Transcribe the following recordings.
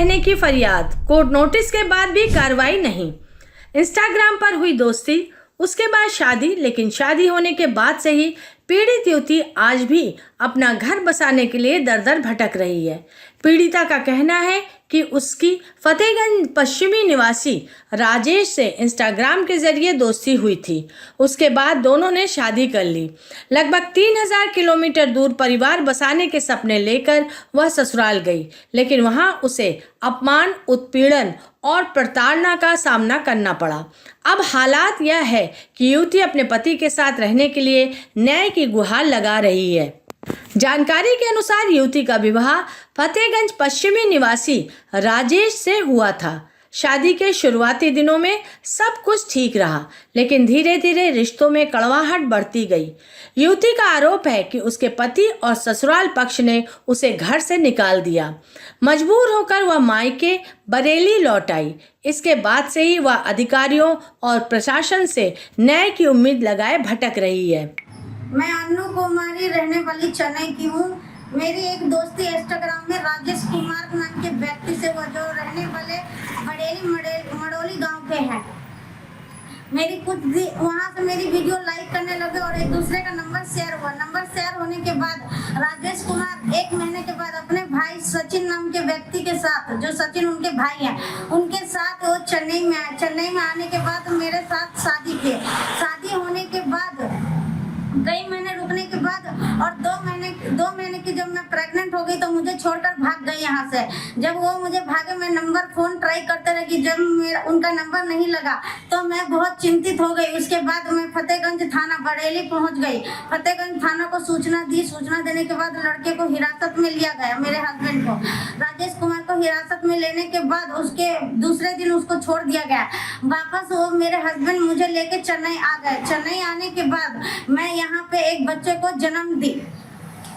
रहने की फरियाद, कोर्ट नोटिस के बाद भी कार्रवाई नहीं। इंस्टाग्राम पर हुई दोस्ती, उसके बाद शादी, लेकिन शादी होने के बाद से ही पीड़ित युवती आज भी अपना घर बसाने के लिए दर दर भटक रही है। पीड़िता का कहना है कि उसकी फतेहगंज पश्चिमी निवासी राजेश से इंस्टाग्राम के जरिए दोस्ती हुई थी। उसके बाद दोनों ने शादी कर ली। लगभग 3000 किलोमीटर दूर परिवार बसाने के सपने लेकर वह ससुराल गई, लेकिन वहां उसे अपमान, उत्पीड़न और प्रताड़ना का सामना करना पड़ा। अब हालात यह है कि युवती अपने पति के साथ रहने के लिए न्याय की गुहार लगा रही है। जानकारी के अनुसार युवती का विवाह फतेहगंज पश्चिमी निवासी राजेश से हुआ था। शादी के शुरुआती दिनों में सब कुछ ठीक रहा, लेकिन धीरे धीरे रिश्तों में कड़वाहट बढ़ती गई। युवती का आरोप है कि उसके पति और ससुराल पक्ष ने उसे घर से निकाल दिया। मजबूर होकर वह मायके बरेली लौट आई। इसके बाद से ही वह अधिकारियों और प्रशासन से न्याय की उम्मीद लगाए भटक रही है। मैं अन्नू कुमारी रहने वाली चेन्नई की हूँ। मेरी एक दोस्ती इंस्टाग्राम में राजेश कुमार नाम के व्यक्ति से हुआ, जो रहने वाले बड़ेली मड़ोली गांव के हैं। मेरी वहाँ से मेरी वीडियो लाइक करने लगे और एक दूसरे का नंबर शेयर हुआ। नंबर शेयर होने के बाद राजेश कुमार 1 महीने के बाद अपने भाई सचिन नाम के व्यक्ति के साथ, जो सचिन उनके भाई हैं, उनके साथ वो चेन्नई में आए। चेन्नई में आने के बाद मेरे साथ शादी की। शादी होने के बाद कई महीने रुकने के बाद और 2 महीने की जब मैं प्रेग्नेंट हो गई तो मुझे छोड़कर भाग गई यहाँ से। जब वो मुझे भागे, मैं नंबर फोन ट्राई करते रही। जब मेरा उनका नंबर नहीं लगा तो मैं बहुत चिंतित हो गई। उसके बाद मैं फतेहगंज थाना बरेली पहुँच गई। फतेहगंज थाना को सूचना दी। सूचना देने के बाद लड़के को हिरासत में लिया गया, मेरे हस्बैंड को, राजेश कुमार को हिरासत में लेने के बाद उसके दूसरे दिन उसको छोड़ दिया गया। वापस वो मेरे हस्बैंड मुझे लेके चेन्नई आ गए। चेन्नई आने के बाद मैं यहाँ पे एक बच्चे को जन्म दी।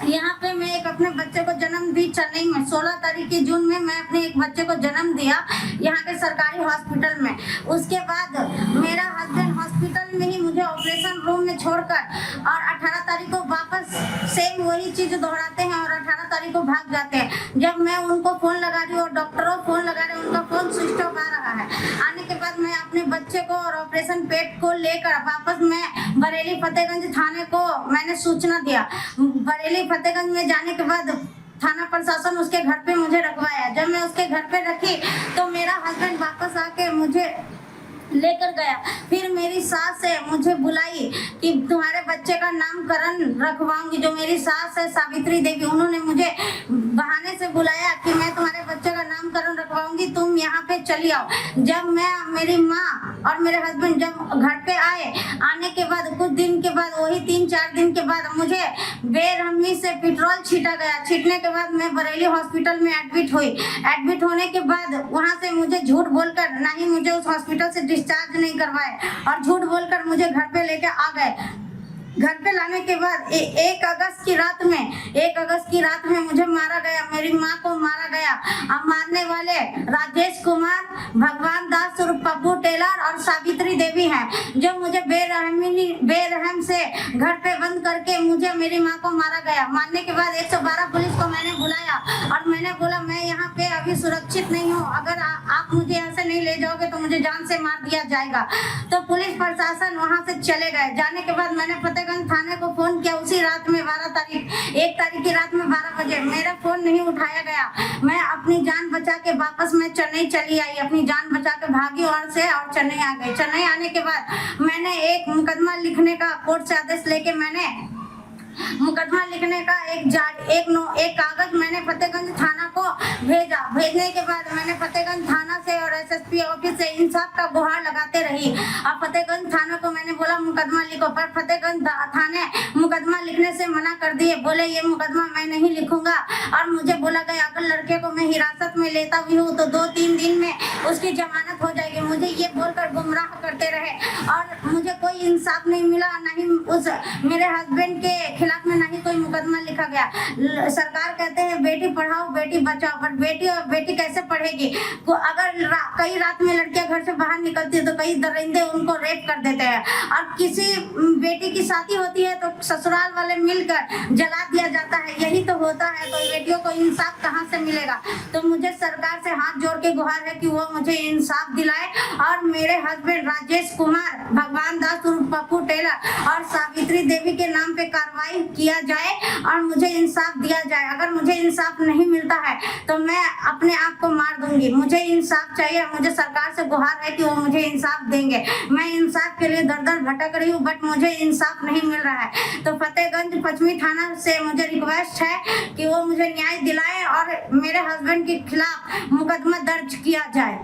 यहाँ पे मैं एक अपने बच्चे को जन्म दी चेन्नई में। 16 तारीख की जून में मैं अपने एक बच्चे को जन्म दिया यहाँ के सरकारी हॉस्पिटल में। उसके बाद मेरा हस्बैंड हॉस्पिटल में ही मुझे ऑपरेशन रूम में छोड़कर और 18 तारीख को वापस सेम वही चीज दोहराते हैं और 18 तारीख को भाग जाते हैं। जब मैं उनको फोन लगा रही हूँ और डॉक्टरों फोन लगा रहे हैं, उनका फोन स्विच ऑफ आ रहा है। आने के बाद मैं अपने बच्चे को और ऑपरेशन पेट को लेकर वापस मैं बरेली फतेहगंज थाने को मैंने सूचना दिया। बरेली फतेहगंज में जाने के बाद थाना प्रशासन उसके घर पे मुझे रखवाया। जब मैं उसके घर पे रखी तो मेरा हस्बैंड वापस आके मुझे लेकर गया। फिर मेरी सास है मुझे बुलाई कि तुम्हारे बच्चे का नामकरण रखवाऊंगी। जो मेरी सास है सावित्री देवी, उन्होंने मुझे बहाने से बुलाया कि मैं तुम्हारे बच्चे का नामकरण रखवाऊंगी, तुम यहाँ पे चली आओ। जब मैं, मेरी माँ और मेरे हस्बैंड जब घर पे आए, आने के बाद कुछ दिन के बाद, वही 3-4 दिन के बाद मुझे बेरहमी से पेट्रोल छीटा गया। छीटने के बाद मैं बरेली हॉस्पिटल में एडमिट हुई। एडमिट होने के बाद वहाँ से मुझे झूठ बोलकर, ना ही मुझे उस हॉस्पिटल से डिस्चार्ज नहीं करवाए और झूठ बोलकर मुझे घर पे लेके आ गए। घर पे लाने के बाद 1 अगस्त की रात में मुझे मारा गया। मेरी माँ को मारा गया। अब मारने वाले राजेश कुमार, भगवान दास उर्फ पप्पू टेलर और सावित्री देवी हैं, जो मुझे बेरहम से घर पे बंद करके मुझे, मेरी माँ को मारा गया। मारने के बाद 112 पुलिस को मैंने बुलाया और मैंने बोला मैं यहाँ पे अभी सुरक्षित नहीं हूँ, अगर आप मुझे यहाँ से नहीं ले जाओगे तो मुझे जान से मार दिया जाएगा। तो पुलिस प्रशासन वहाँ से चले गए। जाने के बाद मैंने फतेहगंज थाने को फोन किया उसी रात में 1 तारीख की रात में 12 बजे। मेरा फोन नहीं उठाया गया। मैं अपनी जान बचा के वापस मैं चेन्नई चली आई। अपनी जान बचा के भागी वहां से और चेन्नई आ गई। चेन्नई आने के बाद मैंने एक मुकदमा लिखने का कोर्ट से आदेश लेके मैंने मुकदमा लिखने का एक कागज मैंने फतेहगंज थाना को भेजा। भेजने के बाद मैंने फतेहगंज थाना से और एसएसपी ऑफिस से इंसाफ का गुहार लगाते रही। अब फतेहगंज थाना को मैंने बोला मुकदमा लिखो, पर फतेहगंज थाने मुकदमा लिखने से मना कर दिए। बोले ये मुकदमा मैं नहीं लिखूंगा और मुझे बोला गया अगर लड़के को मैं हिरासत में लेता भी हूँ तो 2-3 दिन में उसकी जमानत हो जाएगी। मुझे ये बोलकर गुमराह करते रहे और मुझे कोई इंसाफ नहीं मिला, नहीं उस मेरे हस्बैंड के खिलाफ में नहीं कोई मुकदमा लिखा गया। सरकार कहते हैं बेटी पढ़ाओ बेटी बचाओ, पर बेटी कैसे पढ़ेगी? अगर कई रात में लड़कियां घर से बाहर निकलती है तो कई दरिंदे उनको रेप कर देते हैं, और किसी बेटी की शादी होती है तो ससुराल वाले मिलकर जला दिया जाता है। यही तो होता है, तो बेटियों को इंसाफ कहाँ से मिलेगा? तो मुझे सरकार से हाथ जोड़ के गुहार है कि वो मुझे इंसाफ दिलाए और मेरे हस्बैंड राजेश कुमार भगवान दास उर्फ पप्पू टेलर और सावित्री देवी के नाम पे कार्रवाई किया जाए और मुझे इंसाफ दिया जाए। अगर मुझे इंसाफ नहीं मिलता है तो मैं अपने आप को मार दूंगी। मुझे इंसाफ चाहिए, मुझे सरकार से गुहार है कि वो मुझे इंसाफ देंगे। मैं इंसाफ के लिए दर दर भटक रही हूँ, बट मुझे इंसाफ नहीं मिल रहा है। तो फतेहगंज पश्चिमी थाना से मुझे रिक्वेस्ट है कि वो मुझे न्याय दिलाए और मेरे हस्बैंड के खिलाफ मुकदमा दर्ज किया जाए।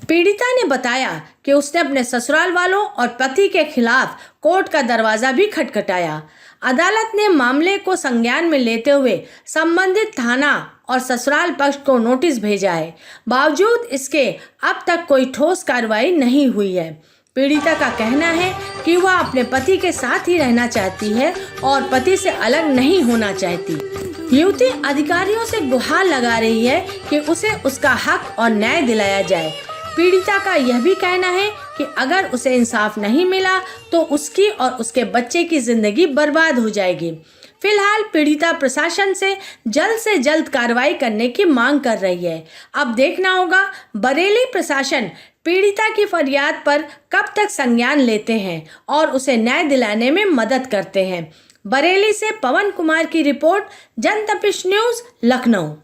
पीड़िता ने बताया कि उसने अपने ससुराल वालों और पति के खिलाफ कोर्ट का दरवाजा भी खटखटाया। अदालत ने मामले को संज्ञान में लेते हुए संबंधित थाना और ससुराल पक्ष को नोटिस भेजा है। बावजूद इसके अब तक कोई ठोस कार्रवाई नहीं हुई है। पीड़िता का कहना है कि वह अपने पति के साथ ही रहना चाहती है और पति से अलग नहीं होना चाहती। युवती अधिकारियों से गुहार लगा रही है कि उसे उसका हक और न्याय दिलाया जाए। पीड़िता का यह भी कहना है कि अगर उसे इंसाफ नहीं मिला तो उसकी और उसके बच्चे की जिंदगी बर्बाद हो जाएगी। फिलहाल पीड़िता प्रशासन से जल्द कार्रवाई करने की मांग कर रही है। अब देखना होगा बरेली प्रशासन पीड़िता की फरियाद पर कब तक संज्ञान लेते हैं और उसे न्याय दिलाने में मदद करते हैं। बरेली से पवन कुमार की रिपोर्ट, जनतपिश न्यूज़, लखनऊ।